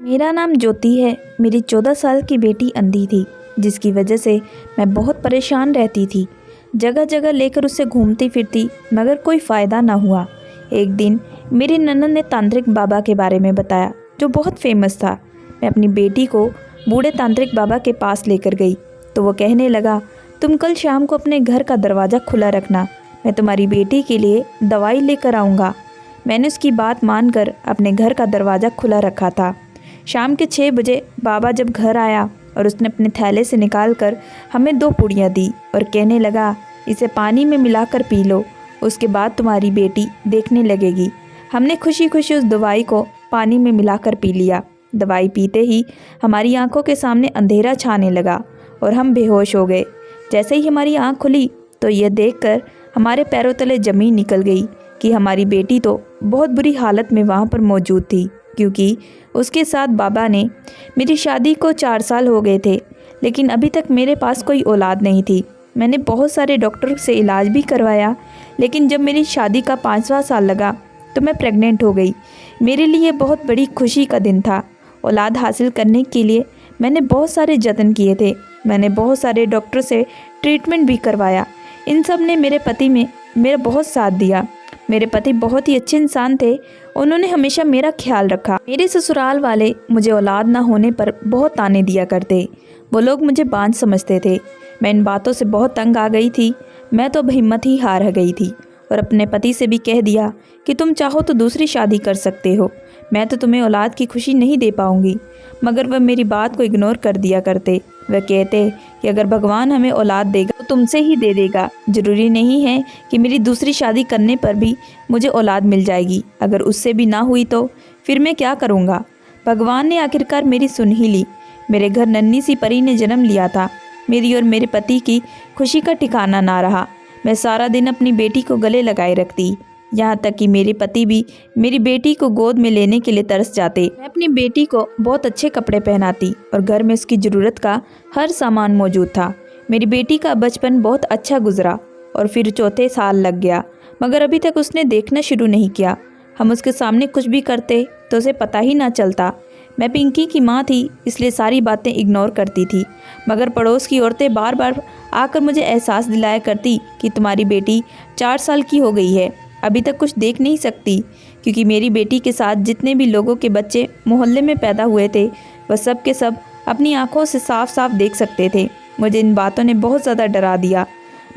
मेरा नाम ज्योति है। मेरी 14 साल की बेटी अंधी थी, जिसकी वजह से मैं बहुत परेशान रहती थी। जगह जगह लेकर उसे घूमती फिरती, मगर कोई फ़ायदा ना हुआ। एक दिन मेरी ननद ने तांत्रिक बाबा के बारे में बताया, जो बहुत फेमस था। मैं अपनी बेटी को बूढ़े तांत्रिक बाबा के पास लेकर गई, तो वो कहने लगा, तुम कल शाम को अपने घर का दरवाज़ा खुला रखना, मैं तुम्हारी बेटी के लिए दवाई लेकर आऊँगा। मैंने उसकी बात मानकर अपने घर का दरवाज़ा खुला रखा था। शाम के 6 बजे बाबा जब घर आया और उसने अपने थैले से निकाल कर हमें 2 पुड़ियाँ दी और कहने लगा, इसे पानी में मिलाकर पी लो, उसके बाद तुम्हारी बेटी देखने लगेगी। हमने खुशी खुशी उस दवाई को पानी में मिलाकर पी लिया। दवाई पीते ही हमारी आंखों के सामने अंधेरा छाने लगा और हम बेहोश हो गए। जैसे ही हमारी आंख खुली तो यह देखकर हमारे पैरों तले ज़मीन निकल गई कि हमारी बेटी तो बहुत बुरी हालत में वहाँ पर मौजूद थी, क्योंकि उसके साथ बाबा ने मेरी शादी को 4 साल हो गए थे, लेकिन अभी तक मेरे पास कोई औलाद नहीं थी। मैंने बहुत सारे डॉक्टर से इलाज भी करवाया, लेकिन जब मेरी शादी का 5वां साल लगा तो मैं प्रेग्नेंट हो गई। मेरे लिए बहुत बड़ी खुशी का दिन था। औलाद हासिल करने के लिए मैंने बहुत सारे जतन किए थे। मैंने बहुत सारे डॉक्टर से ट्रीटमेंट भी करवाया। इन सब ने मेरे पति में मेरा बहुत साथ दिया। मेरे पति बहुत ही अच्छे इंसान थे। उन्होंने हमेशा मेरा ख्याल रखा। मेरे ससुराल वाले मुझे औलाद ना होने पर बहुत ताने दिया करते। वो लोग मुझे बांझ समझते थे। मैं इन बातों से बहुत तंग आ गई थी। मैं तो अब हिम्मत ही हार गई थी और अपने पति से भी कह दिया कि तुम चाहो तो दूसरी शादी कर सकते हो, मैं तो तुम्हें औलाद की खुशी नहीं दे पाऊंगी। मगर वह मेरी बात को इग्नोर कर दिया करते। वह कहते कि अगर भगवान हमें औलाद देगा तो तुमसे ही दे देगा। ज़रूरी नहीं है कि मेरी दूसरी शादी करने पर भी मुझे औलाद मिल जाएगी। अगर उससे भी ना हुई तो फिर मैं क्या करूँगा। भगवान ने आखिरकार मेरी सुन ही ली। मेरे घर नन्ही सी परी ने जन्म लिया था। मेरी और मेरे पति की खुशी का ठिकाना ना रहा। मैं सारा दिन अपनी बेटी को गले लगाए रखती, यहाँ तक कि मेरे पति भी मेरी बेटी को गोद में लेने के लिए तरस जाते। मैं अपनी बेटी को बहुत अच्छे कपड़े पहनाती और घर में उसकी ज़रूरत का हर सामान मौजूद था। मेरी बेटी का बचपन बहुत अच्छा गुजरा और फिर 4थे साल लग गया, मगर अभी तक उसने देखना शुरू नहीं किया। हम उसके सामने कुछ भी करते तो उसे पता ही ना चलता। मैं पिंकी की माँ थी, इसलिए सारी बातें इग्नोर करती थी। मगर पड़ोस की औरतें बार बार आकर मुझे एहसास दिलाया करती कि तुम्हारी बेटी 4 साल की हो गई है, अभी तक कुछ देख नहीं सकती। क्योंकि मेरी बेटी के साथ जितने भी लोगों के बच्चे मोहल्ले में पैदा हुए थे, वह सब के सब अपनी आंखों से साफ साफ देख सकते थे। मुझे इन बातों ने बहुत ज़्यादा डरा दिया,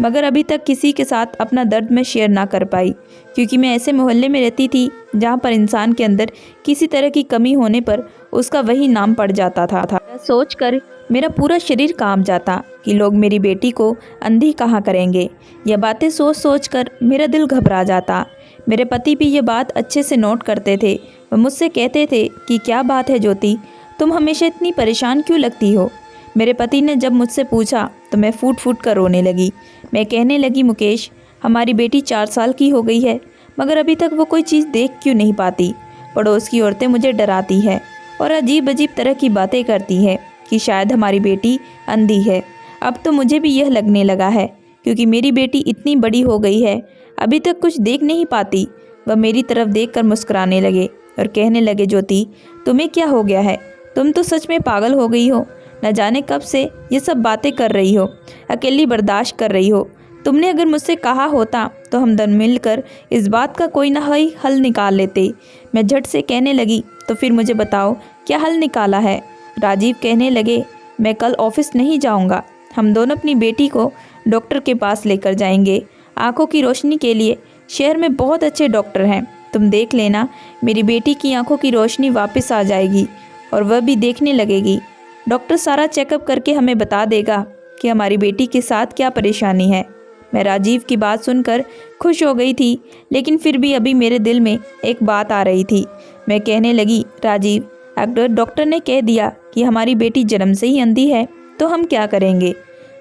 मगर अभी तक किसी के साथ अपना दर्द मैं शेयर ना कर पाई, क्योंकि मैं ऐसे मोहल्ले में रहती थी जहाँ पर इंसान के अंदर किसी तरह की कमी होने पर उसका वही नाम पड़ जाता था। सोच कर मेरा पूरा शरीर कांप जाता कि लोग मेरी बेटी को अंधी कहाँ करेंगे। यह बातें सोच सोच कर मेरा दिल घबरा जाता। मेरे पति भी ये बात अच्छे से नोट करते थे। वह मुझसे कहते थे कि क्या बात है ज्योति, तुम हमेशा इतनी परेशान क्यों लगती हो। मेरे पति ने जब मुझसे पूछा तो मैं फूट फूट कर रोने लगी। मैं कहने लगी, मुकेश, हमारी बेटी 4 साल की हो गई है, मगर अभी तक वो कोई चीज़ देख क्यों नहीं पाती। पड़ोस की औरतें मुझे डराती है और अजीब अजीब तरह की बातें करती है कि शायद हमारी बेटी अंधी है। अब तो मुझे भी यह लगने लगा है, क्योंकि मेरी बेटी इतनी बड़ी हो गई है, अभी तक कुछ देख नहीं पाती। वह मेरी तरफ देखकर मुस्कुराने लगे और कहने लगे, ज्योति, तुम्हें क्या हो गया है, तुम तो सच में पागल हो गई हो। न जाने कब से ये सब बातें कर रही हो, अकेली बर्दाश्त कर रही हो। तुमने अगर मुझसे कहा होता तो हम दोनों मिलकर इस बात का कोई ना कोई हल निकाल लेते। मैं झट से कहने लगी, तो फिर मुझे बताओ क्या हल निकाला है। राजीव कहने लगे, मैं कल ऑफिस नहीं जाऊंगा, हम दोनों अपनी बेटी को डॉक्टर के पास लेकर जाएंगे। आंखों की रोशनी के लिए शहर में बहुत अच्छे डॉक्टर हैं, तुम देख लेना, मेरी बेटी की आंखों की रोशनी वापस आ जाएगी और वह भी देखने लगेगी। डॉक्टर सारा चेकअप करके हमें बता देगा कि हमारी बेटी के साथ क्या परेशानी है। मैं राजीव की बात सुनकर खुश हो गई थी, लेकिन फिर भी अभी मेरे दिल में एक बात आ रही थी। मैं कहने लगी, राजीव, अगर डॉक्टर ने कह दिया कि हमारी बेटी जन्म से ही अंधी है तो हम क्या करेंगे।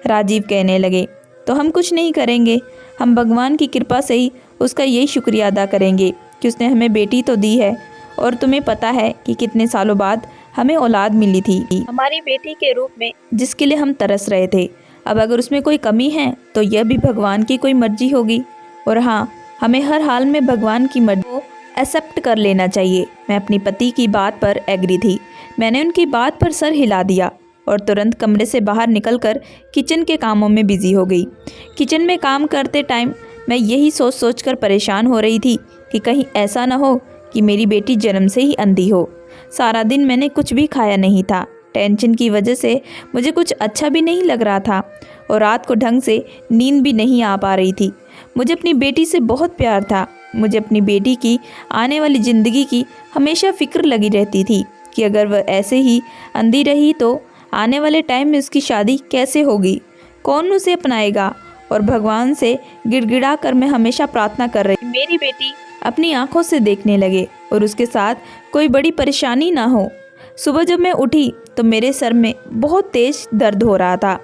राजीव कहने लगे, तो हम कुछ नहीं करेंगे, हम भगवान की कृपा से ही उसका यही शुक्रिया अदा करेंगे कि उसने हमें बेटी तो दी है। और तुम्हें पता है कि कितने सालों बाद हमें औलाद मिली थी, हमारी बेटी के रूप में, जिसके लिए हम तरस रहे थे। अब अगर उसमें कोई कमी है तो यह भी भगवान की कोई मर्जी होगी। और हाँ, हमें हर हाल में भगवान की मर्जी को एक्सेप्ट कर लेना चाहिए। मैं अपनी पति की बात पर एग्री थी, मैंने उनकी बात पर सर हिला दिया और तुरंत कमरे से बाहर निकलकर किचन के कामों में बिजी हो गई। किचन में काम करते टाइम मैं यही सोच सोच कर परेशान हो रही थी कि कहीं ऐसा ना हो कि मेरी बेटी जन्म से ही अंधी हो। सारा दिन मैंने कुछ भी खाया नहीं था। टेंशन की वजह से मुझे कुछ अच्छा भी नहीं लग रहा था और रात को ढंग से नींद भी नहीं आ पा रही थी। मुझे अपनी बेटी से बहुत प्यार था। मुझे अपनी बेटी की आने वाली ज़िंदगी की हमेशा फ़िक्र लगी रहती थी कि अगर वह ऐसे ही अंधी रही तो आने वाले टाइम में उसकी शादी कैसे होगी, कौन उसे अपनाएगा। और भगवान से गिड़गिड़ा कर मैं हमेशा प्रार्थना कर रही मेरी बेटी अपनी आंखों से देखने लगे और उसके साथ कोई बड़ी परेशानी ना हो। सुबह जब मैं उठी तो मेरे सर में बहुत तेज दर्द हो रहा था।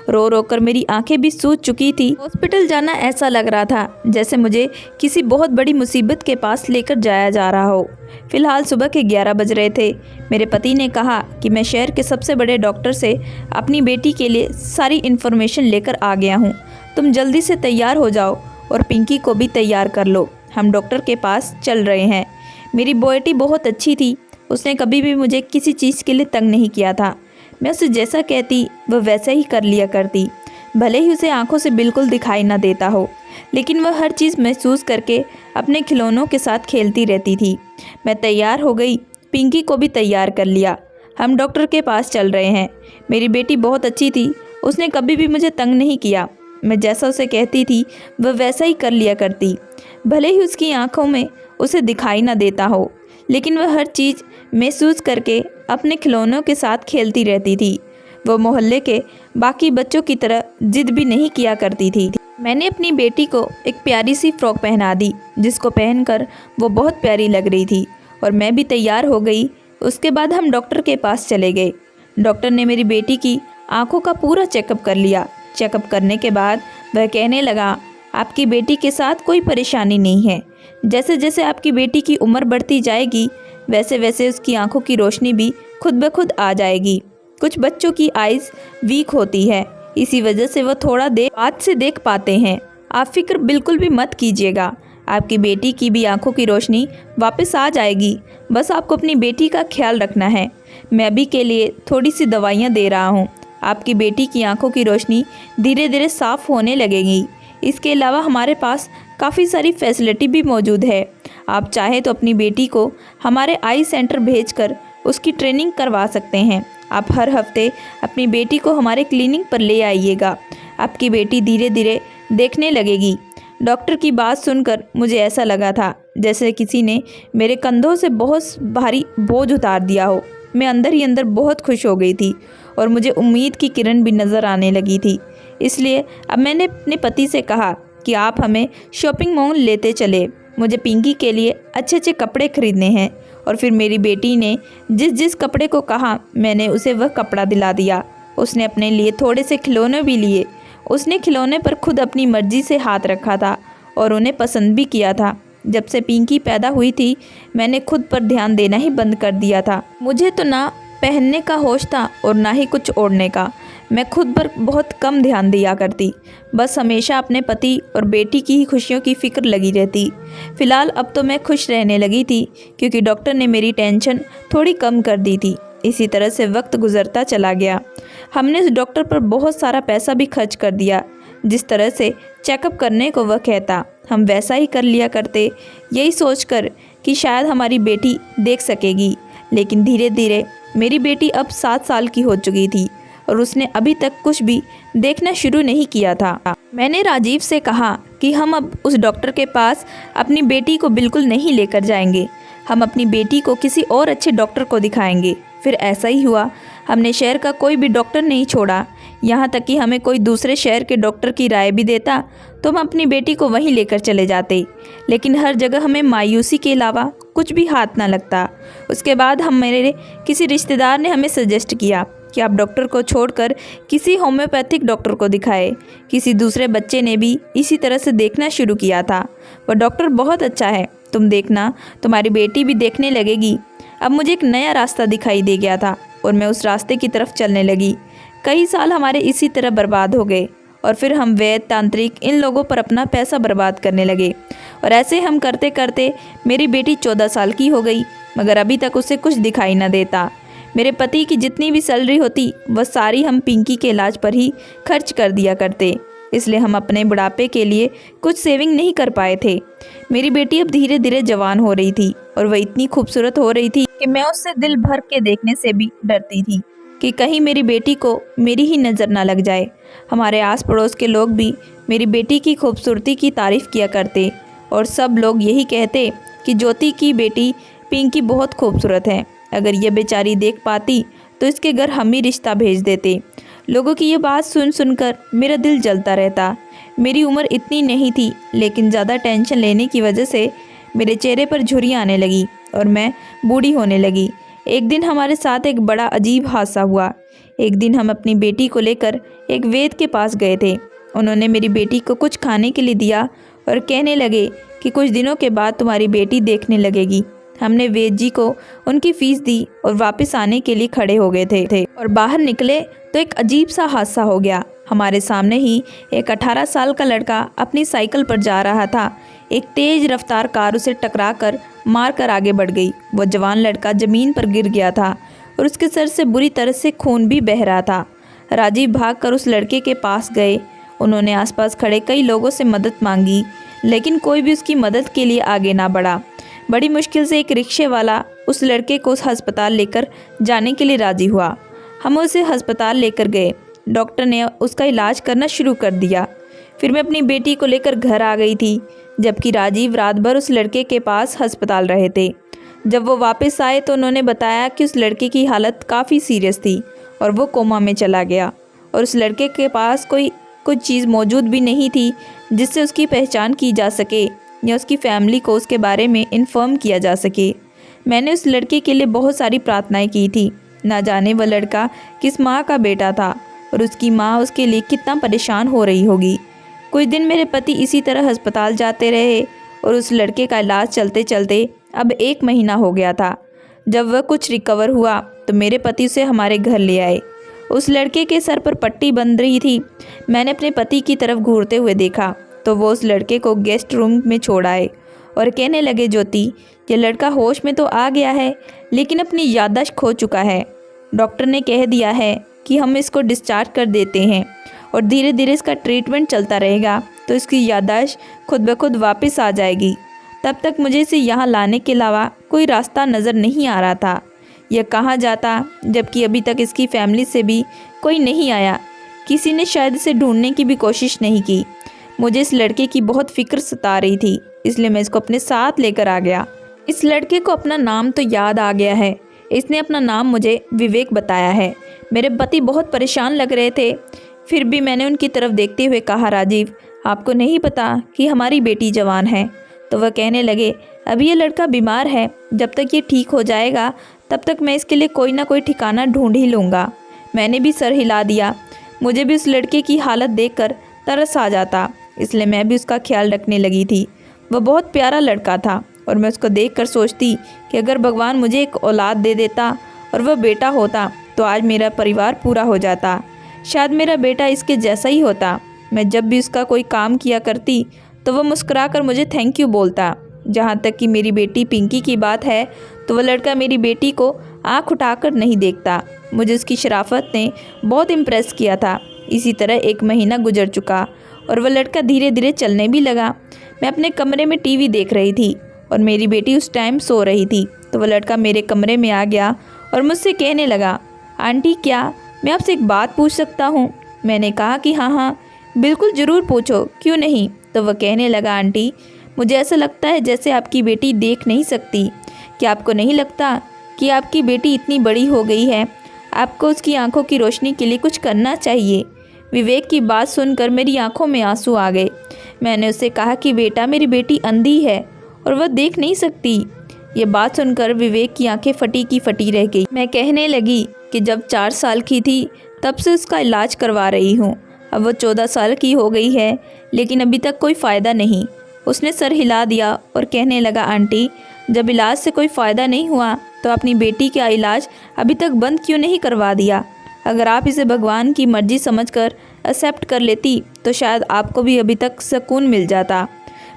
रो रो कर मेरी आंखें भी सूज चुकी थी। हॉस्पिटल जाना ऐसा लग रहा था जैसे मुझे किसी बहुत बड़ी मुसीबत के पास लेकर जाया जा रहा हो। फिलहाल सुबह के 11 बज रहे थे। मेरे पति ने कहा कि मैं शहर के सबसे बड़े डॉक्टर से अपनी बेटी के लिए सारी इन्फॉर्मेशन लेकर आ गया हूँ। तुम जल्दी से तैयार हो जाओ और पिंकी को भी तैयार कर लो, हम डॉक्टर के पास चल रहे हैं। मेरी बेटी बहुत अच्छी थी। उसने कभी भी मुझे किसी चीज़ के लिए तंग नहीं किया था। मैं उसे जैसा कहती वह वैसा ही कर लिया करती। भले ही उसे आंखों से बिल्कुल दिखाई ना देता हो, लेकिन वह हर चीज़ महसूस करके अपने खिलौनों के साथ खेलती रहती थी। मैं तैयार हो गई, पिंकी को भी तैयार कर लिया। हम डॉक्टर के पास चल रहे हैं। मेरी बेटी बहुत अच्छी थी। उसने कभी भी मुझे तंग नहीं किया। मैं जैसा उसे कहती थी वह वैसा ही कर लिया करती। भले ही उसकी आंखों में उसे दिखाई ना देता हो, लेकिन वह हर चीज़ महसूस करके अपने खिलौनों के साथ खेलती रहती थी। वह मोहल्ले के बाकी बच्चों की तरह जिद भी नहीं किया करती थी। मैंने अपनी बेटी को एक प्यारी सी फ्रॉक पहना दी, जिसको पहनकर वो बहुत प्यारी लग रही थी, और मैं भी तैयार हो गई। उसके बाद हम डॉक्टर के पास चले गए। डॉक्टर ने मेरी बेटी की आंखों का पूरा चेकअप कर लिया। चेकअप करने के बाद वह कहने लगा, आपकी बेटी के साथ कोई परेशानी नहीं है। जैसे जैसे आपकी बेटी की उम्र बढ़ती जाएगी वैसे वैसे उसकी आंखों की रोशनी भी खुद ब खुद आ जाएगी। कुछ बच्चों की आइज़ वीक होती है, इसी वजह से वह थोड़ा देर बाद से देख पाते हैं। आप फिक्र बिल्कुल भी मत कीजिएगा, आपकी बेटी की भी आंखों की रोशनी वापस आ जाएगी। बस आपको अपनी बेटी का ख्याल रखना है। मैं अभी के लिए थोड़ी सी दवाइयाँ दे रहा हूँ। आपकी बेटी की आंखों की रोशनी धीरे धीरे साफ होने लगेगी। इसके अलावा हमारे पास काफ़ी सारी फैसिलिटी भी मौजूद है। आप चाहें तो अपनी बेटी को हमारे आई सेंटर भेजकर उसकी ट्रेनिंग करवा सकते हैं। आप हर हफ्ते अपनी बेटी को हमारे क्लिनिक पर ले आइएगा। आपकी बेटी धीरे धीरे देखने लगेगी। डॉक्टर की बात सुनकर मुझे ऐसा लगा था जैसे किसी ने मेरे कंधों से बहुत भारी बोझ उतार दिया हो। मैं अंदर ही अंदर बहुत खुश हो गई थी और मुझे उम्मीद की किरण भी नज़र आने लगी थी। इसलिए अब मैंने अपने पति से कहा कि आप हमें शॉपिंग मॉल लेते चले। मुझे पिंकी के लिए अच्छे अच्छे कपड़े खरीदने हैं। और फिर मेरी बेटी ने जिस जिस कपड़े को कहा मैंने उसे वह कपड़ा दिला दिया। उसने अपने लिए थोड़े से खिलौने भी लिए। उसने खिलौने पर खुद अपनी मर्जी से हाथ रखा था और उन्हें पसंद भी किया था। जब से पिंकी पैदा हुई थी मैंने खुद पर ध्यान देना ही बंद कर दिया था। मुझे तो ना पहनने का होश था और ना ही कुछ ओढ़ने का। मैं खुद पर बहुत कम ध्यान दिया करती। बस हमेशा अपने पति और बेटी की ही खुशियों की फ़िक्र लगी रहती। फ़िलहाल अब तो मैं खुश रहने लगी थी क्योंकि डॉक्टर ने मेरी टेंशन थोड़ी कम कर दी थी। इसी तरह से वक्त गुजरता चला गया। हमने उस डॉक्टर पर बहुत सारा पैसा भी खर्च कर दिया। जिस तरह से चेकअप करने को वह कहता हम वैसा ही कर लिया करते, यही सोचकर कि शायद हमारी बेटी देख सकेगी। लेकिन धीरे धीरे मेरी बेटी अब 7 साल की हो चुकी थी और उसने अभी तक कुछ भी देखना शुरू नहीं किया था। मैंने राजीव से कहा कि हम अब उस डॉक्टर के पास अपनी बेटी को बिल्कुल नहीं लेकर जाएंगे। हम अपनी बेटी को किसी और अच्छे डॉक्टर को दिखाएंगे। फिर ऐसा ही हुआ। हमने शहर का कोई भी डॉक्टर नहीं छोड़ा। यहाँ तक कि हमें कोई दूसरे शहर के डॉक्टर की राय भी देता तो हम अपनी बेटी को वहीं लेकर चले जाते। लेकिन हर जगह हमें मायूसी के अलावा कुछ भी हाथ ना लगता। उसके बाद मेरे किसी रिश्तेदार ने हमें सजेस्ट किया कि आप डॉक्टर को छोड़कर किसी होम्योपैथिक डॉक्टर को दिखाए। किसी दूसरे बच्चे ने भी इसी तरह से देखना शुरू किया था। वह डॉक्टर बहुत अच्छा है, तुम देखना, तुम्हारी बेटी भी देखने लगेगी। अब मुझे एक नया रास्ता दिखाई दे गया था और मैं उस रास्ते की तरफ चलने लगी। कई साल हमारे इसी तरह बर्बाद हो गए और फिर हम वैद्य, तांत्रिक, इन लोगों पर अपना पैसा बर्बाद करने लगे। और ऐसे हम करते करते मेरी बेटी 14 साल की हो गई, मगर अभी तक उसे कुछ दिखाई न देता। मेरे पति की जितनी भी सैलरी होती वह सारी हम पिंकी के इलाज पर ही खर्च कर दिया करते, इसलिए हम अपने बुढ़ापे के लिए कुछ सेविंग नहीं कर पाए थे। मेरी बेटी अब धीरे धीरे जवान हो रही थी और वह इतनी खूबसूरत हो रही थी कि मैं उससे दिल भर के देखने से भी डरती थी कि कहीं मेरी बेटी को मेरी ही नज़र ना लग जाए। हमारे आस पड़ोस के लोग भी मेरी बेटी की खूबसूरती की तारीफ़ किया करते और सब लोग यही कहते कि ज्योति की बेटी पिंकी बहुत खूबसूरत है। अगर यह बेचारी देख पाती तो इसके घर हम ही रिश्ता भेज देते। लोगों की ये बात सुन सुनकर मेरा दिल जलता रहता। मेरी उम्र इतनी नहीं थी, लेकिन ज़्यादा टेंशन लेने की वजह से मेरे चेहरे पर झुर्रियाँ आने लगी और मैं बूढ़ी होने लगी। एक दिन हमारे साथ एक बड़ा अजीब हादसा हुआ। एक दिन हम अपनी बेटी को लेकर एक वैद्य के पास गए थे। उन्होंने मेरी बेटी को कुछ खाने के लिए दिया और कहने लगे कि कुछ दिनों के बाद तुम्हारी बेटी देखने लगेगी। हमने वैद्य जी को उनकी फ़ीस दी और वापस आने के लिए खड़े हो गए थे और बाहर निकले तो एक अजीब सा हादसा हो गया। हमारे सामने ही एक 18 साल का लड़का अपनी साइकिल पर जा रहा था। एक तेज़ रफ्तार कार उसे टकरा कर मार कर आगे बढ़ गई। वह जवान लड़का ज़मीन पर गिर गया था और उसके सर से बुरी तरह से खून भी बह रहा था। राजीव भागकर उस लड़के के पास गए। उन्होंने आसपास खड़े कई लोगों से मदद मांगी, लेकिन कोई भी उसकी मदद के लिए आगे ना बढ़ा। बड़ी मुश्किल से एक रिक्शे वाला उस लड़के को उस अस्पताल लेकर जाने के लिए राज़ी हुआ। हम उसे अस्पताल लेकर गए। डॉक्टर ने उसका इलाज करना शुरू कर दिया। फिर मैं अपनी बेटी को लेकर घर आ गई थी, जबकि राजीव रात भर उस लड़के के पास अस्पताल रहे थे। जब वो वापस आए तो उन्होंने बताया कि उस लड़के की हालत काफ़ी सीरियस थी और वो कोमा में चला गया और उस लड़के के पास कुछ चीज़ मौजूद भी नहीं थी जिससे उसकी पहचान की जा सके या उसकी फैमिली को उसके बारे में इन्फॉर्म किया जा सके। मैंने उस लड़के के लिए बहुत सारी प्रार्थनाएं की थी। ना जाने वह लड़का किस माँ का बेटा था और उसकी माँ उसके लिए कितना परेशान हो रही होगी। कुछ दिन मेरे पति इसी तरह अस्पताल जाते रहे और उस लड़के का इलाज चलते चलते अब 1 महीना हो गया था। जब वह कुछ रिकवर हुआ तो मेरे पति उसे हमारे घर ले आए। उस लड़के के सर पर पट्टी बंध रही थी। मैंने अपने पति की तरफ घूरते हुए देखा तो वो उस लड़के को गेस्ट रूम में छोड़ आए और कहने लगे, ज्योति, ये लड़का होश में तो आ गया है लेकिन अपनी याददाश्त खो चुका है। डॉक्टर ने कह दिया है कि हम इसको डिस्चार्ज कर देते हैं और धीरे धीरे इसका ट्रीटमेंट चलता रहेगा तो इसकी याददाश्त खुद ब खुद वापस आ जाएगी। तब तक मुझे इसे यहाँ लाने के अलावा कोई रास्ता नज़र नहीं आ रहा था। यह कहाँ जाता, जबकि अभी तक इसकी फैमिली से भी कोई नहीं आया। किसी ने शायद इसे ढूंढने की भी कोशिश नहीं की। मुझे इस लड़के की बहुत फिक्र सता रही थी, इसलिए मैं इसको अपने साथ लेकर आ गया। इस लड़के को अपना नाम तो याद आ गया है। इसने अपना नाम मुझे विवेक बताया है। मेरे पति बहुत परेशान लग रहे थे, फिर भी मैंने उनकी तरफ देखते हुए कहा, राजीव, आपको नहीं पता कि हमारी बेटी जवान है? तो वह कहने लगे, अभी ये लड़का बीमार है, जब तक ये ठीक हो जाएगा तब तक मैं इसके लिए कोई ना कोई ठिकाना ढूंढ ही लूँगा। मैंने भी सर हिला दिया। मुझे भी उस लड़के की हालत देखकर तरस आ जाता, इसलिए मैं भी उसका ख्याल रखने लगी थी। वह बहुत प्यारा लड़का था और मैं उसको देखकर सोचती कि अगर भगवान मुझे एक औलाद दे देता और वह बेटा होता तो आज मेरा परिवार पूरा हो जाता। शायद मेरा बेटा इसके जैसा ही होता। मैं जब भी उसका कोई काम किया करती तो वह मुस्कुराकर मुझे थैंक यू बोलता। जहाँ तक कि मेरी बेटी पिंकी की बात है तो वह लड़का मेरी बेटी को आंख उठाकर नहीं देखता। मुझे उसकी शराफत ने बहुत इम्प्रेस किया था। इसी तरह 1 महीना गुजर चुका और वह लड़का धीरे धीरे चलने भी लगा। मैं अपने कमरे में टीवी देख रही थी और मेरी बेटी उस टाइम सो रही थी तो वह लड़का मेरे कमरे में आ गया और मुझसे कहने लगा, आंटी, क्या मैं आपसे एक बात पूछ सकता हूँ? मैंने कहा कि हाँ, बिल्कुल ज़रूर पूछो, क्यों नहीं। तो वह कहने लगा, आंटी, मुझे ऐसा लगता है जैसे आपकी बेटी देख नहीं सकती। क्या आपको नहीं लगता कि आपकी बेटी इतनी बड़ी हो गई है? आपको उसकी आंखों की रोशनी के लिए कुछ करना चाहिए। विवेक की बात सुनकर मेरी आंखों में आंसू आ गए। मैंने उससे कहा कि बेटा, मेरी बेटी अंधी है और वह देख नहीं सकती। ये बात सुनकर विवेक की आंखें फटी की फटी रह गई। मैं कहने लगी कि जब 4 साल की थी तब से उसका इलाज करवा रही हूँ। अब वो 14 साल की हो गई है लेकिन अभी तक कोई फ़ायदा नहीं। उसने सर हिला दिया और कहने लगा, आंटी, जब इलाज से कोई फ़ायदा नहीं हुआ तो अपनी बेटी का इलाज अभी तक बंद क्यों नहीं करवा दिया? अगर आप इसे भगवान की मर्जी समझकर एक्सेप्ट कर लेती तो शायद आपको भी अभी तक सुकून मिल जाता।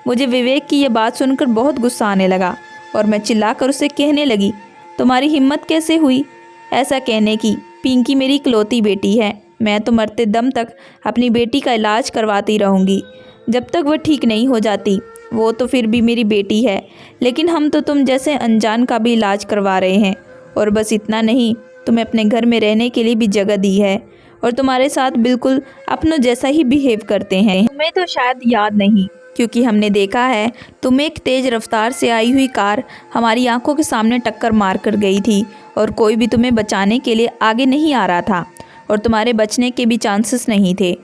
मुझे विवेक की यह बात सुनकर बहुत गुस्सा आने लगा और मैं चिल्लाकर उसे कहने लगी, तुम्हारी हिम्मत कैसे हुई ऐसा कहने की। पिंकी मेरी इकलौती बेटी है। मैं तो मरते दम तक अपनी बेटी का इलाज करवाती रहूँगी जब तक वह ठीक नहीं हो जाती। वो तो फिर भी मेरी बेटी है, लेकिन हम तो तुम जैसे अनजान का भी इलाज करवा रहे हैं। और बस इतना नहीं, तुम्हें अपने घर में रहने के लिए भी जगह दी है और तुम्हारे साथ बिल्कुल अपनों जैसा ही बिहेव करते हैं। तुम्हें तो शायद याद नहीं, क्योंकि हमने देखा है तुम एक तेज़ रफ्तार से आई हुई कार हमारी आंखों के सामने टक्कर मार कर गई थी और कोई भी तुम्हें बचाने के लिए आगे नहीं आ रहा था और तुम्हारे बचने के भी चांसेस नहीं थे।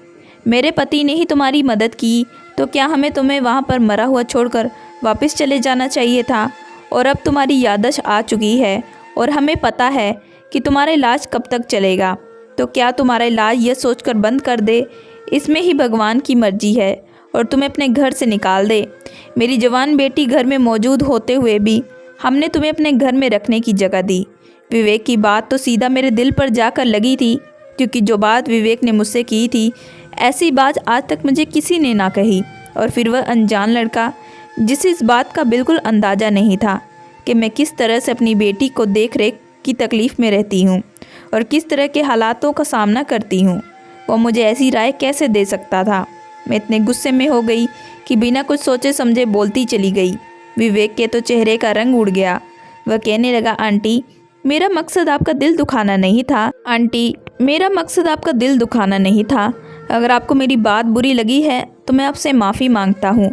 मेरे पति ने ही तुम्हारी मदद की, तो क्या हमें तुम्हें वहाँ पर मरा हुआ छोड़कर वापस चले जाना चाहिए था? और अब तुम्हारी याददाश्त आ चुकी है और हमें पता है कि तुम्हारा इलाज कब तक चलेगा, तो क्या तुम्हारा इलाज यह सोचकर बंद कर दे इसमें ही भगवान की मर्जी है और तुम्हें अपने घर से निकाल दे। मेरी जवान बेटी घर में मौजूद होते हुए भी हमने तुम्हें अपने घर में रखने की जगह दी। विवेक की बात तो सीधा मेरे दिल पर जाकर लगी थी, क्योंकि जो बात विवेक ने मुझसे की थी ऐसी बात आज तक मुझे किसी ने ना कही। और फिर वह अनजान लड़का जिसे इस बात का बिल्कुल अंदाज़ा नहीं था कि मैं किस तरह से अपनी बेटी को देख रेख की तकलीफ़ में रहती हूँ और किस तरह के हालातों का सामना करती हूँ, वो मुझे ऐसी राय कैसे दे सकता था। मैं इतने गुस्से में हो गई कि बिना कुछ सोचे समझे बोलती चली गई। विवेक के तो चेहरे का रंग उड़ गया। वह कहने लगा, आंटी मेरा मकसद आपका दिल दुखाना नहीं था। आंटी मेरा मकसद आपका दिल दुखाना नहीं था। अगर आपको मेरी बात बुरी लगी है तो मैं आपसे माफ़ी मांगता हूँ।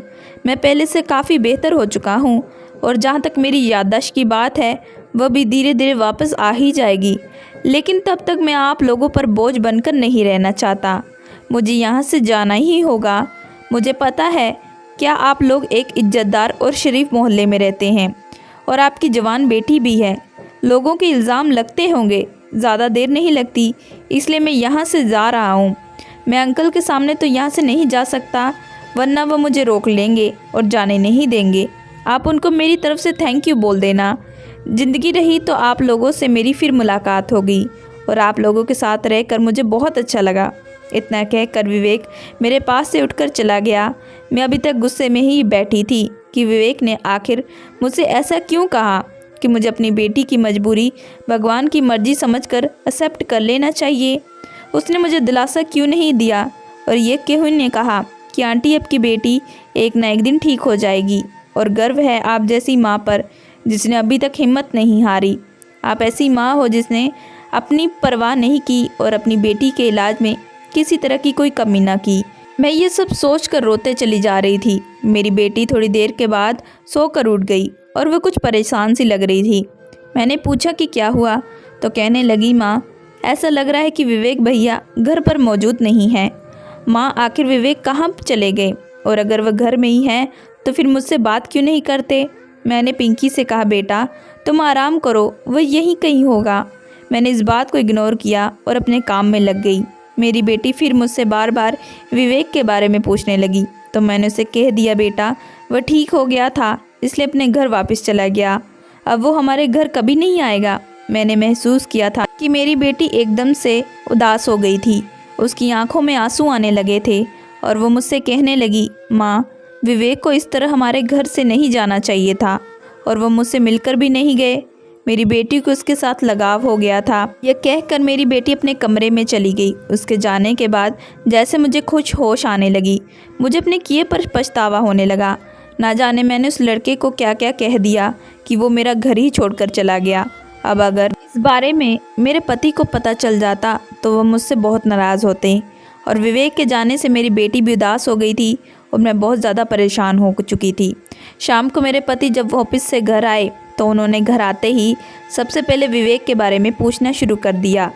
मैं पहले से काफ़ी बेहतर हो चुका हूँ और जहाँ तक मेरी याददाश्त की बात है वह भी धीरे धीरे वापस आ ही जाएगी, लेकिन तब तक मैं आप लोगों पर बोझ बनकर नहीं रहना चाहता। मुझे यहाँ से जाना ही होगा। मुझे पता है क्या आप लोग एक इज्जतदार और शरीफ मोहल्ले में रहते हैं और आपकी जवान बेटी भी है। लोगों के इल्ज़ाम लगते होंगे, ज़्यादा देर नहीं लगती, इसलिए मैं यहाँ से जा रहा हूँ। मैं अंकल के सामने तो यहाँ से नहीं जा सकता, वरना वह मुझे रोक लेंगे और जाने नहीं देंगे। आप उनको मेरी तरफ से थैंक यू बोल देना। ज़िंदगी रही तो आप लोगों से मेरी फिर मुलाकात होगी और आप लोगों के साथ रहकर मुझे बहुत अच्छा लगा। इतना कहकर विवेक मेरे पास से उठकर चला गया। मैं अभी तक गुस्से में ही बैठी थी कि विवेक ने आखिर मुझसे ऐसा क्यों कहा कि मुझे अपनी बेटी की मजबूरी भगवान की मर्जी समझकर एक्सेप्ट कर लेना चाहिए। उसने मुझे दिलासा क्यों नहीं दिया और ये क्यों ने कहा कि आंटी आपकी बेटी एक ना एक दिन ठीक हो जाएगी और गर्व है आप जैसी माँ पर जिसने अभी तक हिम्मत नहीं हारी। आप ऐसी माँ हो जिसने अपनी परवाह नहीं की और अपनी बेटी के इलाज में किसी तरह की कोई कमी ना की। मैं ये सब सोचकर रोते चली जा रही थी। मेरी बेटी थोड़ी देर के बाद सोकर उठ गई और वह कुछ परेशान सी लग रही थी। मैंने पूछा कि क्या हुआ, तो कहने लगी, माँ ऐसा लग रहा है कि विवेक भैया घर पर मौजूद नहीं है। माँ आखिर विवेक कहाँ चले गए, और अगर वह घर में ही हैं तो फिर मुझसे बात क्यों नहीं करते। मैंने पिंकी से कहा, बेटा तुम आराम करो, वह यहीं कहीं होगा। मैंने इस बात को इग्नोर किया और अपने काम में लग गई। मेरी बेटी फिर मुझसे बार बार विवेक के बारे में पूछने लगी, तो मैंने उसे कह दिया, बेटा वह ठीक हो गया था इसलिए अपने घर वापस चला गया, अब वो हमारे घर कभी नहीं आएगा। मैंने महसूस किया था कि मेरी बेटी एकदम से उदास हो गई थी। उसकी आंखों में आंसू आने लगे थे और वो मुझसे कहने लगी, माँ विवेक को इस तरह हमारे घर से नहीं जाना चाहिए था और वो मुझसे मिलकर भी नहीं गए। मेरी बेटी को उसके साथ लगाव हो गया था। यह कहकर मेरी बेटी अपने कमरे में चली गई। उसके जाने के बाद जैसे मुझे कुछ होश आने लगी। मुझे अपने किए पर पछतावा होने लगा। ना जाने मैंने उस लड़के को क्या क्या कह दिया कि वो मेरा घर ही छोड़कर चला गया। अब अगर इस बारे में मेरे पति को पता चल जाता तो वह मुझसे बहुत नाराज़ होते। और विवेक के जाने से मेरी बेटी भी उदास हो गई थी और मैं बहुत ज़्यादा परेशान हो चुकी थी। शाम को मेरे पति जब ऑफिस से घर आए तो उन्होंने घर आते ही सबसे पहले विवेक के बारे में पूछना शुरू कर दिया।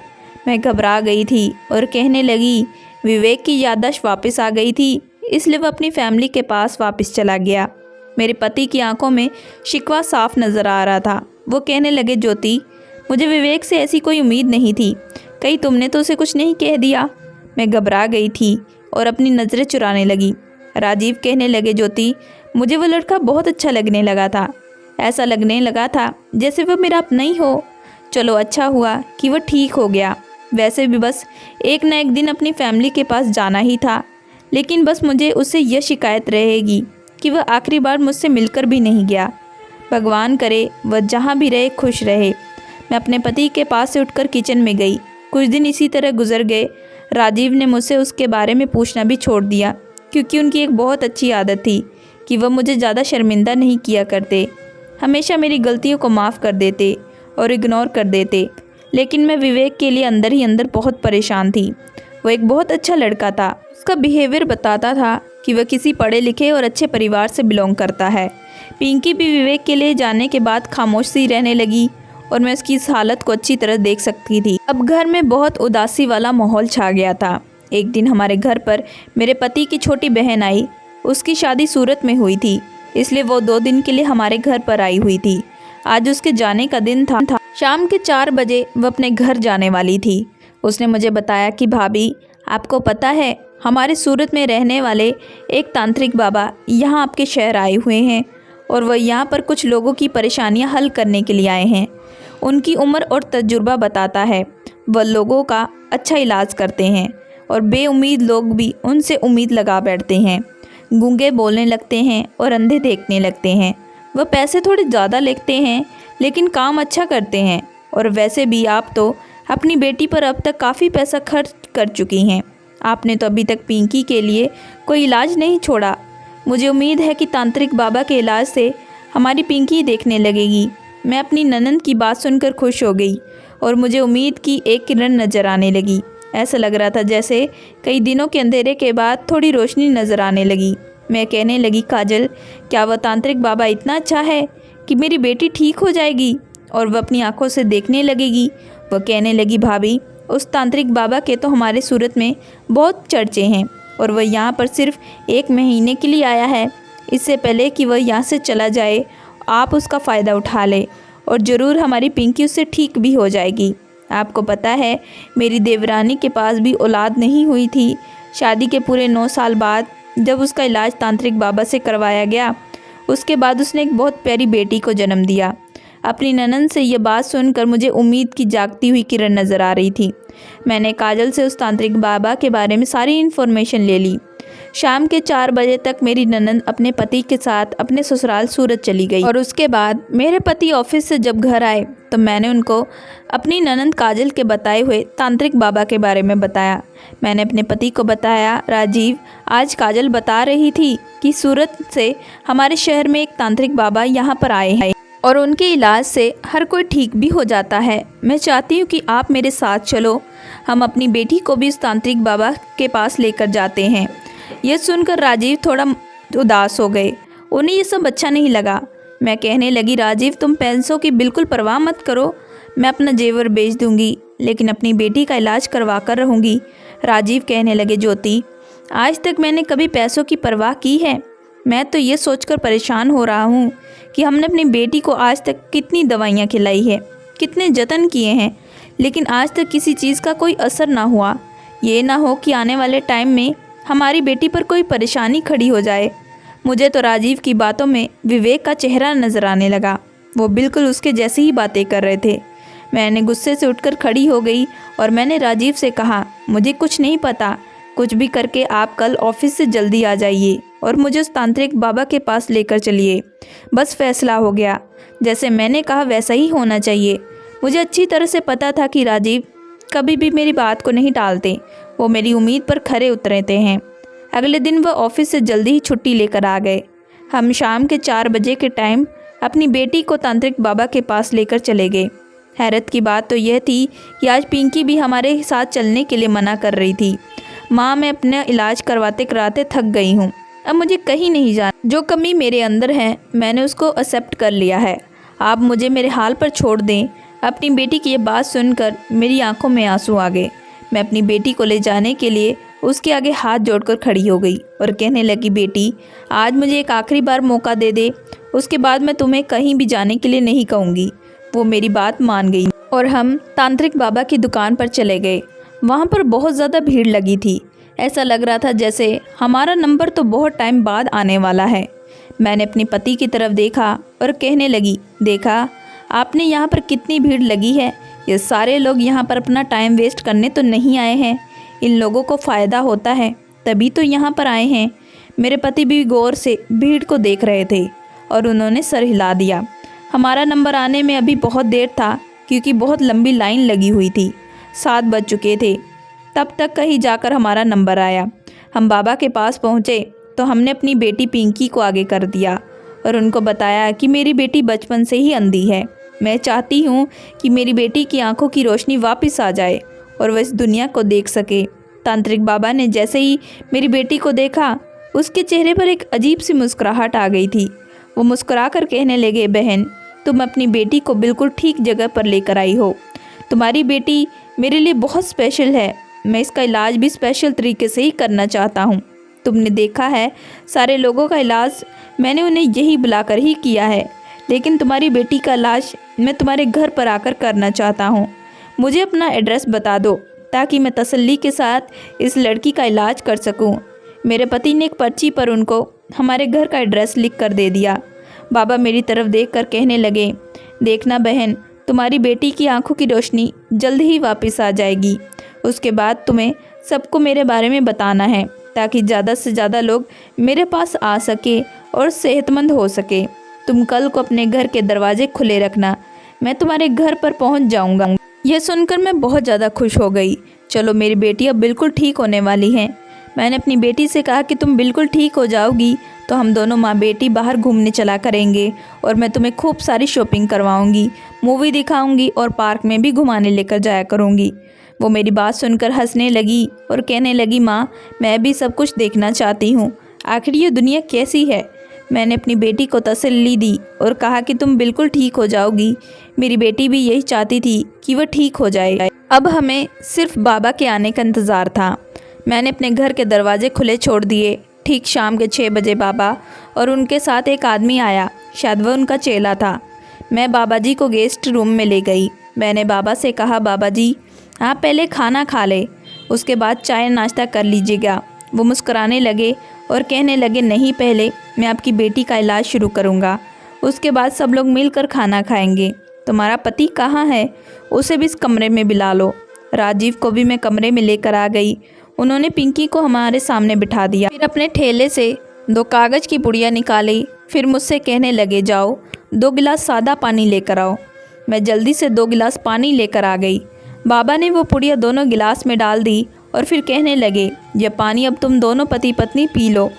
मैं घबरा गई थी और कहने लगी, विवेक की याददाश्त वापस आ गई थी इसलिए वह अपनी फैमिली के पास वापस चला गया। मेरे पति की आंखों में शिकवा साफ नज़र आ रहा था। वो कहने लगे, ज्योति मुझे विवेक से ऐसी कोई उम्मीद नहीं थी, कहीं तुमने तो उसे कुछ नहीं कह दिया। मैं घबरा गई थी और अपनी नज़रें चुराने लगी। राजीव कहने लगे, ज्योति मुझे वो लड़का बहुत अच्छा लगने लगा था, ऐसा लगने लगा था जैसे वह मेरा अपना ही हो। चलो अच्छा हुआ कि वह ठीक हो गया। वैसे भी बस एक न एक दिन अपनी फैमिली के पास जाना ही था, लेकिन बस मुझे उससे यह शिकायत रहेगी कि वह आखिरी बार मुझसे मिलकर भी नहीं गया। भगवान करे वह जहाँ भी रहे खुश रहे। मैं अपने पति के पास से उठकर किचन में गई। कुछ दिन इसी तरह गुजर गए। राजीव ने मुझसे उसके बारे में पूछना भी छोड़ दिया, क्योंकि उनकी एक बहुत अच्छी आदत थी कि वह मुझे ज़्यादा शर्मिंदा नहीं किया करते। हमेशा मेरी गलतियों को माफ़ कर देते और इग्नोर कर देते। लेकिन मैं विवेक के लिए अंदर ही अंदर बहुत परेशान थी। वो एक बहुत अच्छा लड़का था। उसका बिहेवियर बताता था कि वह किसी पढ़े लिखे और अच्छे परिवार से बिलोंग करता है। पिंकी भी विवेक के लिए जाने के बाद खामोश सी रहने लगी और मैं उसकी इस हालत को अच्छी तरह देख सकती थी। अब घर में बहुत उदासी वाला माहौल छा गया था। एक दिन हमारे घर पर मेरे पति की छोटी बहन आई। उसकी शादी सूरत में हुई थी, इसलिए वो 2 दिन के लिए हमारे घर पर आई हुई थी। आज उसके जाने का दिन था। शाम के 4 बजे वह अपने घर जाने वाली थी। उसने मुझे बताया कि भाभी, आपको पता है, हमारे सूरत में रहने वाले एक तांत्रिक बाबा यहाँ आपके शहर आए हुए हैं और वह यहाँ पर कुछ लोगों की परेशानियाँ हल करने के लिए आए हैं। उनकी उम्र और तजुर्बा बताता है वह लोगों का अच्छा इलाज करते हैं और बेउम्मीद लोग भी उनसे उम्मीद लगा बैठते हैं। गूंगे बोलने लगते हैं और अंधे देखने लगते हैं। वह पैसे थोड़े ज़्यादा लेते हैं, लेकिन काम अच्छा करते हैं। और वैसे भी आप तो अपनी बेटी पर अब तक काफ़ी पैसा खर्च कर चुकी हैं। आपने तो अभी तक पिंकी के लिए कोई इलाज नहीं छोड़ा। मुझे उम्मीद है कि तांत्रिक बाबा के इलाज से हमारी पिंकी देखने लगेगी। मैं अपनी ननंद की बात सुनकर खुश हो गई और मुझे उम्मीद की एक किरण नज़र आने लगी। ऐसा लग रहा था जैसे कई दिनों के अंधेरे के बाद थोड़ी रोशनी नज़र आने लगी। मैं कहने लगी, काजल, क्या वह तांत्रिक बाबा इतना अच्छा है कि मेरी बेटी ठीक हो जाएगी और वह अपनी आंखों से देखने लगेगी? वह कहने लगी, भाभी, उस तांत्रिक बाबा के तो हमारे सूरत में बहुत चर्चे हैं और वह यहाँ पर सिर्फ 1 महीने के लिए आया है। इससे पहले कि वह यहाँ से चला जाए, आप उसका फ़ायदा उठा लें और ज़रूर हमारी पिंकी उससे ठीक भी हो जाएगी। आपको पता है, मेरी देवरानी के पास भी औलाद नहीं हुई थी। शादी के पूरे 9 साल बाद जब उसका इलाज तांत्रिक बाबा से करवाया गया, उसके बाद उसने एक बहुत प्यारी बेटी को जन्म दिया। अपनी ननंद से यह बात सुनकर मुझे उम्मीद की जागती हुई किरण नज़र आ रही थी। मैंने काजल से उस तांत्रिक बाबा के बारे में सारी इन्फॉर्मेशन ले ली। शाम के 4 बजे तक मेरी ननंद अपने पति के साथ अपने ससुराल सूरत चली गई और उसके बाद मेरे पति ऑफिस से जब घर आए तो मैंने उनको अपनी ननंद काजल के बताए हुए तांत्रिक बाबा के बारे में बताया। मैंने अपने पति को बताया, राजीव, आज काजल बता रही थी कि सूरत से हमारे शहर में एक तांत्रिक बाबा यहाँ पर आए हैं और उनके इलाज से हर कोई ठीक भी हो जाता है। मैं चाहती हूँ कि आप मेरे साथ चलो, हम अपनी बेटी को भी उस तांत्रिक बाबा के पास लेकर जाते हैं। यह सुनकर राजीव थोड़ा उदास हो गए। उन्हें ये सब अच्छा नहीं लगा। मैं कहने लगी, राजीव, तुम पैसों की बिल्कुल परवाह मत करो। मैं अपना जेवर बेच दूंगी, लेकिन अपनी बेटी का इलाज करवा कर रहूँगी। राजीव कहने लगे, ज्योति, आज तक मैंने कभी पैसों की परवाह की है? मैं तो ये सोचकर परेशान हो रहा हूँ कि हमने अपनी बेटी को आज तक कितनी दवाइयाँ खिलाई है, कितने जतन किए हैं, लेकिन आज तक किसी चीज़ का कोई असर ना हुआ। ये ना हो कि आने वाले टाइम में हमारी बेटी पर कोई परेशानी खड़ी हो जाए। मुझे तो राजीव की बातों में विवेक का चेहरा नज़र आने लगा। वो बिल्कुल उसके जैसी ही बातें कर रहे थे। मैंने गुस्से से उठकर खड़ी हो गई और मैंने राजीव से कहा, मुझे कुछ नहीं पता, कुछ भी करके आप कल ऑफिस से जल्दी आ जाइए और मुझे उस तांत्रिक बाबा के पास लेकर चलिए। बस फैसला हो गया। जैसे मैंने कहा वैसा ही होना चाहिए। मुझे अच्छी तरह से पता था कि राजीव कभी भी मेरी बात को नहीं टालते। वो मेरी उम्मीद पर खरे उतरते हैं। अगले दिन वह ऑफिस से जल्दी ही छुट्टी लेकर आ गए। हम शाम के 4 बजे के टाइम अपनी बेटी को तांत्रिक बाबा के पास लेकर चले गए। हैरत की बात तो यह थी कि आज पिंकी भी हमारे साथ चलने के लिए मना कर रही थी। माँ, मैं अपना इलाज करवाते कराते थक गई हूँ। अब मुझे कहीं नहीं जाना। जो कमी मेरे अंदर है मैंने उसको एक्सेप्ट कर लिया है। आप मुझे मेरे हाल पर छोड़ दें। अपनी बेटी की ये बात सुनकर मेरी आंखों में आंसू आ गए। मैं अपनी बेटी को ले जाने के लिए उसके आगे हाथ जोड़कर खड़ी हो गई और कहने लगी, बेटी, आज मुझे एक आखिरी बार मौका दे दे, उसके बाद मैं तुम्हें कहीं भी जाने के लिए नहीं कहूँगी। वो मेरी बात मान गई और हम तांत्रिक बाबा की दुकान पर चले गए। वहाँ पर बहुत ज़्यादा भीड़ लगी थी। ऐसा लग रहा था जैसे हमारा नंबर तो बहुत टाइम बाद आने वाला है। मैंने अपने पति की तरफ देखा और कहने लगी, देखा आपने यहाँ पर कितनी भीड़ लगी है। ये सारे लोग यहाँ पर अपना टाइम वेस्ट करने तो नहीं आए हैं। इन लोगों को फ़ायदा होता है तभी तो यहाँ पर आए हैं। मेरे पति भी गौर से भीड़ को देख रहे थे और उन्होंने सर हिला दिया। हमारा नंबर आने में अभी बहुत देर था क्योंकि बहुत लंबी लाइन लगी हुई थी। 7 बज चुके थे। तब तक कहीं जाकर हमारा नंबर आया। हम बाबा के पास पहुँचे तो हमने अपनी बेटी पिंकी को आगे कर दिया और उनको बताया कि मेरी बेटी बचपन से ही अंधी है। मैं चाहती हूँ कि मेरी बेटी की आंखों की रोशनी वापस आ जाए और वह इस दुनिया को देख सके। तांत्रिक बाबा ने जैसे ही मेरी बेटी को देखा, उसके चेहरे पर एक अजीब सी मुस्कुराहट आ गई थी। वो मुस्कुरा कर कहने लगे, बहन, तुम अपनी बेटी को बिल्कुल ठीक जगह पर लेकर आई हो। तुम्हारी बेटी मेरे लिए बहुत स्पेशल है। मैं इसका इलाज भी स्पेशल तरीके से ही करना चाहता हूँ। तुमने देखा है, सारे लोगों का इलाज मैंने उन्हें यही बुलाकर ही किया है, लेकिन तुम्हारी बेटी का इलाज मैं तुम्हारे घर पर आकर करना चाहता हूँ। मुझे अपना एड्रेस बता दो ताकि मैं तसल्ली के साथ इस लड़की का इलाज कर सकूँ। मेरे पति ने एक पर्ची पर उनको हमारे घर का एड्रेस लिख कर दे दिया। बाबा मेरी तरफ देखकर कहने लगे, देखना बहन, तुम्हारी बेटी की आंखों की रोशनी जल्द ही वापस आ जाएगी। उसके बाद तुम्हें सबको मेरे बारे में बताना है ताकि ज़्यादा से ज़्यादा लोग मेरे पास आ सके और सेहतमंद हो सके। तुम कल को अपने घर के दरवाजे खुले रखना, मैं तुम्हारे घर पर पहुंच जाऊंगा। यह सुनकर मैं बहुत ज़्यादा खुश हो गई। चलो, मेरी बेटी अब बिल्कुल ठीक होने वाली है। मैंने अपनी बेटी से कहा कि तुम बिल्कुल ठीक हो जाओगी तो हम दोनों माँ बेटी बाहर घूमने चला करेंगे और मैं तुम्हें खूब सारी शॉपिंग करवाऊंगी, मूवी दिखाऊंगी और पार्क में भी घुमाने लेकर जाया करूंगी। वो मेरी बात सुनकर हंसने लगी और कहने लगी, माँ, मैं भी सब कुछ देखना चाहती हूँ। आखिर ये दुनिया कैसी है। मैंने अपनी बेटी को तसल्ली दी और कहा कि तुम बिल्कुल ठीक हो जाओगी। मेरी बेटी भी यही चाहती थी कि वह ठीक हो जाए। अब हमें सिर्फ बाबा के आने का इंतज़ार था। मैंने अपने घर के दरवाजे खुले छोड़ दिए। ठीक शाम के 6 बजे बाबा और उनके साथ एक आदमी आया। शायद वह उनका चेला था। मैं बाबा जी को गेस्ट रूम में ले गई। मैंने बाबा से कहा, बाबा जी, आप पहले खाना खा ले, उसके बाद चाय नाश्ता कर लीजिएगा। वो मुस्कुराने लगे और कहने लगे, नहीं, पहले मैं आपकी बेटी का इलाज शुरू करूँगा, उसके बाद सब लोग मिलकर खाना खाएंगे। तुम्हारा पति कहाँ है? उसे भी इस कमरे में बुला लो। राजीव को भी मैं कमरे में लेकर आ गई। उन्होंने पिंकी को हमारे सामने बिठा दिया। फिर अपने ठेले से 2 कागज़ की पुड़िया निकाली। फिर मुझसे कहने लगे, जाओ 2 गिलास सादा पानी लेकर आओ। मैं जल्दी से 2 गिलास पानी लेकर आ गई। बाबा ने वो पुड़िया दोनों गिलास में डाल दी और फिर कहने लगे, यह पानी अब तुम दोनों पति पत्नी पी लो।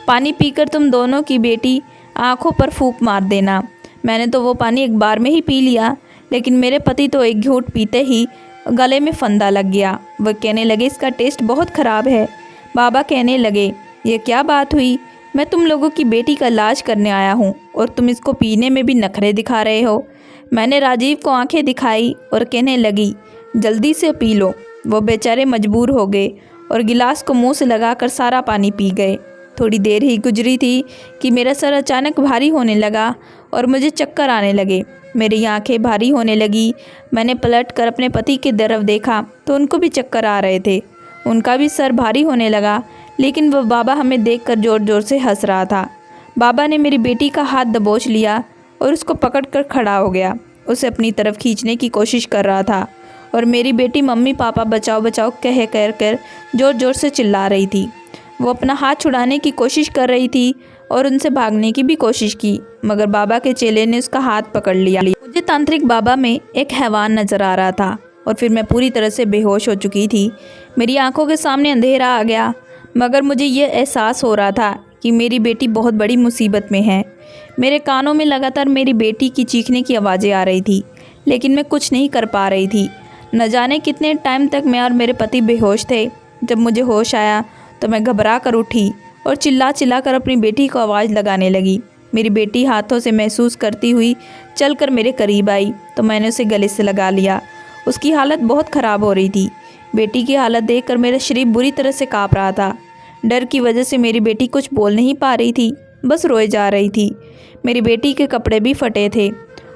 पानी पीकर तुम दोनों की बेटी आंखों पर फूंक मार देना। मैंने तो वो पानी एक बार में ही पी लिया, लेकिन मेरे पति तो एक घूंट पीते ही गले में फंदा लग गया। वह कहने लगे, इसका टेस्ट बहुत ख़राब है। बाबा कहने लगे, ये क्या बात हुई? मैं तुम लोगों की बेटी का इलाज करने आया हूँ और तुम इसको पीने में भी नखरे दिखा रहे हो। मैंने राजीव को आंखें दिखाई और कहने लगी, जल्दी से पी लो। वो बेचारे मजबूर हो गए और गिलास को मुंह से लगाकर सारा पानी पी गए। थोड़ी देर ही गुजरी थी कि मेरा सर अचानक भारी होने लगा और मुझे चक्कर आने लगे। मेरी आंखें भारी होने लगी। मैंने पलट कर अपने पति की तरफ देखा तो उनको भी चक्कर आ रहे थे। उनका भी सर भारी होने लगा, लेकिन वह बाबा हमें देखकर ज़ोर ज़ोर से हंस रहा था। बाबा ने मेरी बेटी का हाथ दबोच लिया और उसको पकड़कर खड़ा हो गया। उसे अपनी तरफ खींचने की कोशिश कर रहा था और मेरी बेटी मम्मी पापा बचाओ बचाओ कह कर ज़ोर ज़ोर से चिल्ला रही थी। वो अपना हाथ छुड़ाने की कोशिश कर रही थी और उनसे भागने की भी कोशिश की, मगर बाबा के चेले ने उसका हाथ पकड़ लिया। मुझे तांत्रिक बाबा में एक हैवान नज़र आ रहा था और फिर मैं पूरी तरह से बेहोश हो चुकी थी। मेरी आंखों के सामने अंधेरा आ गया, मगर मुझे ये एहसास हो रहा था कि मेरी बेटी बहुत बड़ी मुसीबत में है। मेरे कानों में लगातार मेरी बेटी की चीखने की आवाज़ें आ रही थी, लेकिन मैं कुछ नहीं कर पा रही थी। न जाने कितने टाइम तक मैं और मेरे पति बेहोश थे। जब मुझे होश आया तो मैं घबरा कर उठी और चिल्ला चिल्ला कर अपनी बेटी को आवाज़ लगाने लगी। मेरी बेटी हाथों से महसूस करती हुई चलकर मेरे करीब आई तो मैंने उसे गले से लगा लिया। उसकी हालत बहुत ख़राब हो रही थी। बेटी की हालत देखकर मेरा शरीर बुरी तरह से काँप रहा था। डर की वजह से मेरी बेटी कुछ बोल नहीं पा रही थी, बस रोए जा रही थी। मेरी बेटी के कपड़े भी फटे थे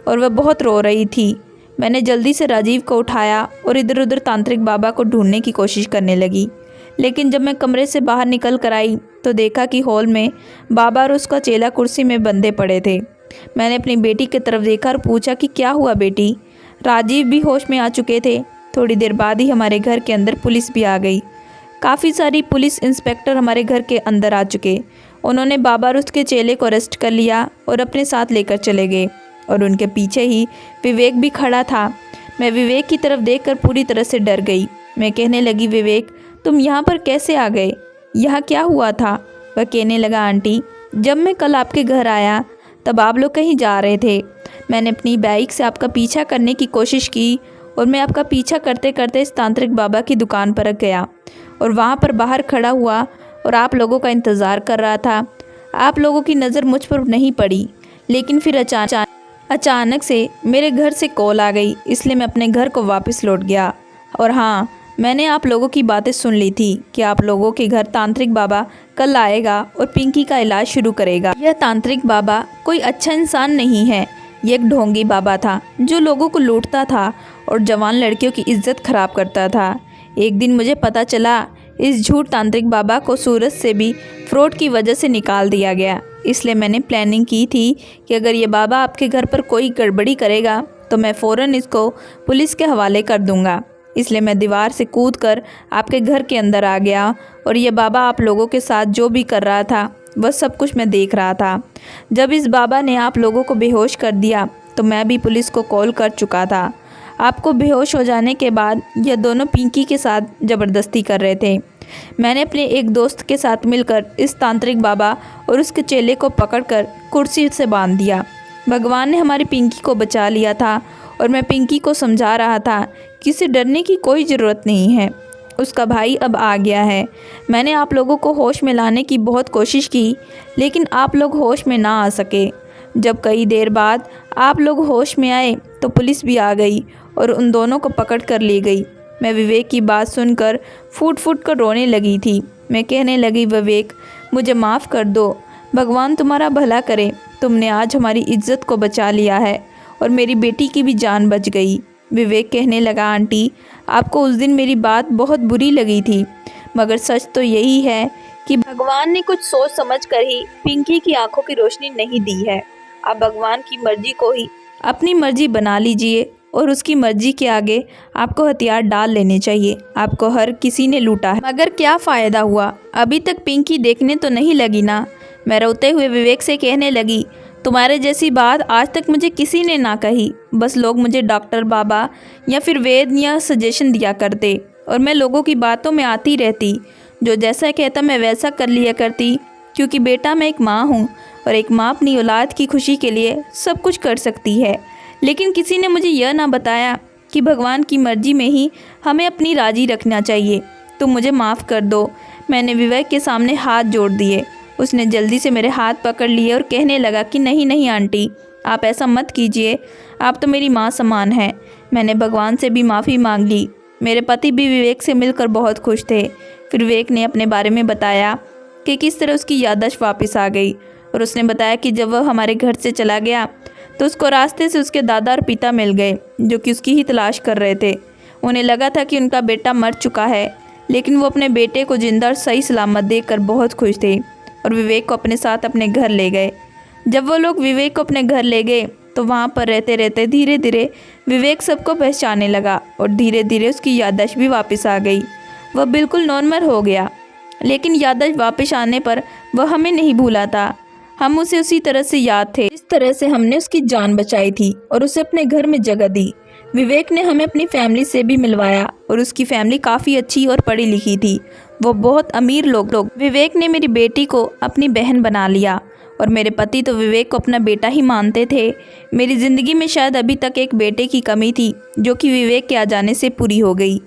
और वह बहुत रो रही थी। मैंने जल्दी से राजीव को उठाया और इधर उधर तांत्रिक बाबा को ढूंढने की कोशिश करने लगी, लेकिन जब मैं कमरे से बाहर निकल कर आई तो देखा कि हॉल में बाबा और उसका चेला कुर्सी में बंधे पड़े थे। मैंने अपनी बेटी की तरफ देखा और पूछा कि क्या हुआ बेटी? राजीव भी होश में आ चुके थे। थोड़ी देर बाद ही हमारे घर के अंदर पुलिस भी आ गई। काफ़ी सारी पुलिस इंस्पेक्टर हमारे घर के अंदर आ चुके। उन्होंने बाबा और उसके चेले को अरेस्ट कर लिया और अपने साथ लेकर चले गए और उनके पीछे ही विवेक भी खड़ा था। मैं विवेक की तरफ देखकर पूरी तरह से डर गई। मैं कहने लगी, विवेक तुम यहाँ पर कैसे आ गए? यहाँ क्या हुआ था? वह कहने लगा, आंटी जब मैं कल आपके घर आया तब आप लोग कहीं जा रहे थे। मैंने अपनी बाइक से आपका पीछा करने की कोशिश की और मैं आपका पीछा करते करते इस तांत्रिक बाबा की दुकान पर गया और वहाँ पर बाहर खड़ा हुआ और आप लोगों का इंतज़ार कर रहा था। आप लोगों की नज़र मुझ पर नहीं पड़ी, लेकिन फिर अचानक से मेरे घर से कॉल आ गई, इसलिए मैं अपने घर को वापस लौट गया। और हाँ, मैंने आप लोगों की बातें सुन ली थी कि आप लोगों के घर तांत्रिक बाबा कल आएगा और पिंकी का इलाज शुरू करेगा। यह तांत्रिक बाबा कोई अच्छा इंसान नहीं है, ये एक ढोंगी बाबा था जो लोगों को लूटता था और जवान लड़कियों की इज्जत खराब करता था। एक दिन मुझे पता चला इस झूठ तांत्रिक बाबा को सूरत से भी फ्रॉड की वजह से निकाल दिया गया। इसलिए मैंने प्लानिंग की थी कि अगर ये बाबा आपके घर पर कोई गड़बड़ी करेगा तो मैं फ़ौरन इसको पुलिस के हवाले कर दूंगा। इसलिए मैं दीवार से कूदकर आपके घर के अंदर आ गया और ये बाबा आप लोगों के साथ जो भी कर रहा था वह सब कुछ मैं देख रहा था। जब इस बाबा ने आप लोगों को बेहोश कर दिया तो मैं भी पुलिस को कॉल कर चुका था। आपको बेहोश हो जाने के बाद यह दोनों पिंकी के साथ ज़बरदस्ती कर रहे थे। मैंने अपने एक दोस्त के साथ मिलकर इस तांत्रिक बाबा और उसके चेले को पकड़कर कुर्सी से बांध दिया। भगवान ने हमारी पिंकी को बचा लिया था और मैं पिंकी को समझा रहा था कि इसे डरने की कोई ज़रूरत नहीं है, उसका भाई अब आ गया है। मैंने आप लोगों को होश में लाने की बहुत कोशिश की, लेकिन आप लोग होश में ना आ सके। जब कई देर बाद आप लोग होश में आए तो पुलिस भी आ गई और उन दोनों को पकड़ कर ले गई। मैं विवेक की बात सुनकर फूट फूट कर रोने लगी थी। मैं कहने लगी, विवेक मुझे माफ़ कर दो, भगवान तुम्हारा भला करे। तुमने आज हमारी इज्जत को बचा लिया है और मेरी बेटी की भी जान बच गई। विवेक कहने लगा, आंटी आपको उस दिन मेरी बात बहुत बुरी लगी थी, मगर सच तो यही है कि भगवान ने कुछ सोच समझ कर ही पिंकी की आंखों की रोशनी नहीं दी है। आप भगवान की मर्जी को ही अपनी मर्जी बना लीजिए और उसकी मर्जी के आगे आपको हथियार डाल लेने चाहिए। आपको हर किसी ने लूटा है, मगर क्या फ़ायदा हुआ? अभी तक पिंकी देखने तो नहीं लगी ना। मैं रोते हुए विवेक से कहने लगी, तुम्हारे जैसी बात आज तक मुझे किसी ने ना कही। बस लोग मुझे डॉक्टर बाबा या फिर वेद या सजेशन दिया करते और मैं लोगों की बातों में आती रहती। जो जैसा कहता मैं वैसा कर लिया करती, क्योंकि बेटा मैं एक माँ हूँ और एक माँ अपनी औलाद की खुशी के लिए सब कुछ कर सकती है। लेकिन किसी ने मुझे यह ना बताया कि भगवान की मर्जी में ही हमें अपनी राजी रखना चाहिए। तुम मुझे माफ़ कर दो। मैंने विवेक के सामने हाथ जोड़ दिए। उसने जल्दी से मेरे हाथ पकड़ लिए और कहने लगा कि नहीं नहीं आंटी, आप ऐसा मत कीजिए, आप तो मेरी माँ समान हैं। मैंने भगवान से भी माफ़ी मांग ली। मेरे पति भी विवेक से मिलकर बहुत खुश थे। फिर विवेक ने अपने बारे में बताया कि किस तरह उसकी याददाश्त वापस आ गई और उसने बताया कि जब वह हमारे घर से चला गया तो उसको रास्ते से उसके दादा और पिता मिल गए, जो कि उसकी ही तलाश कर रहे थे। उन्हें लगा था कि उनका बेटा मर चुका है, लेकिन वो अपने बेटे को जिंदा और सही सलामत देखकर बहुत खुश थे और विवेक को अपने साथ अपने घर ले गए। जब वो लोग विवेक को अपने घर ले गए तो वहाँ पर रहते रहते धीरे धीरे विवेक सबको पहचानने लगा और धीरे धीरे उसकी याददाश्त भी वापस आ गई। वह बिल्कुल नॉर्मल हो गया, लेकिन याददाश्त वापस आने पर वह हमें नहीं भूला था। हम उसे उसी तरह से याद थे जिस तरह से हमने उसकी जान बचाई थी और उसे अपने घर में जगह दी। विवेक ने हमें अपनी फैमिली से भी मिलवाया और उसकी फैमिली काफ़ी अच्छी और पढ़ी लिखी थी। वो बहुत अमीर लोग। विवेक ने मेरी बेटी को अपनी बहन बना लिया और मेरे पति तो विवेक को अपना बेटा ही मानते थे। मेरी ज़िंदगी में शायद अभी तक एक बेटे की कमी थी, जो कि विवेक के आ जाने से पूरी हो गई।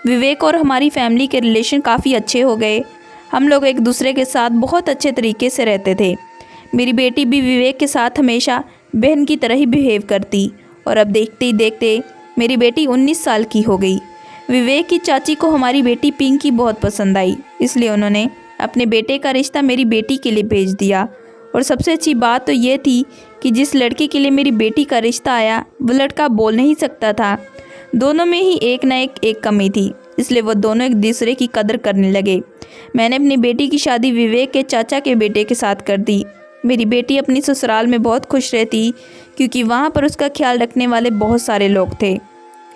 विवेक और हमारी फैमिली के रिलेशन काफ़ी अच्छे हो गए। हम लोग एक दूसरे के साथ बहुत अच्छे तरीके से रहते थे। मेरी बेटी भी विवेक के साथ हमेशा बहन की तरह ही बिहेव करती और अब देखते ही देखते मेरी बेटी 19 साल की हो गई। विवेक की चाची को हमारी बेटी पिंकी बहुत पसंद आई, इसलिए उन्होंने अपने बेटे का रिश्ता मेरी बेटी के लिए भेज दिया। और सबसे अच्छी बात तो ये थी कि जिस लड़के के लिए मेरी बेटी का रिश्ता आया वो लड़का बोल नहीं सकता था। दोनों में ही एक न एक कमी थी, इसलिए वो दोनों एक दूसरे की कदर करने लगे। मैंने अपनी बेटी की शादी विवेक के चाचा के बेटे के साथ कर दी। मेरी बेटी अपनी ससुराल में बहुत खुश रहती, क्योंकि वहाँ पर उसका ख्याल रखने वाले बहुत सारे लोग थे।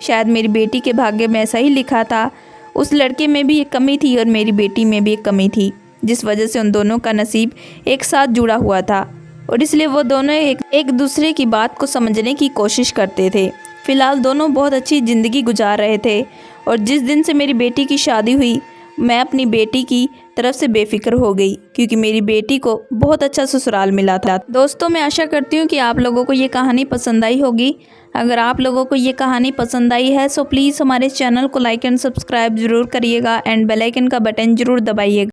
शायद मेरी बेटी के भाग्य में ऐसा ही लिखा था। उस लड़के में भी एक कमी थी और मेरी बेटी में भी एक कमी थी, जिस वजह से उन दोनों का नसीब एक साथ जुड़ा हुआ था और इसलिए वो दोनों एक दूसरे की बात को समझने की कोशिश करते थे। फ़िलहाल दोनों बहुत अच्छी ज़िंदगी गुजार रहे थे और जिस दिन से मेरी बेटी की शादी हुई मैं अपनी बेटी की तरफ से बेफिक्र हो गई क्योंकि मेरी बेटी को बहुत अच्छा ससुराल मिला था। दोस्तों, मैं आशा करती हूँ कि आप लोगों को ये कहानी पसंद आई होगी। अगर आप लोगों को ये कहानी पसंद आई है तो प्लीज़ हमारे चैनल को लाइक एंड सब्सक्राइब ज़रूर करिएगा एंड बेल आइकन का बटन ज़रूर दबाइएगा।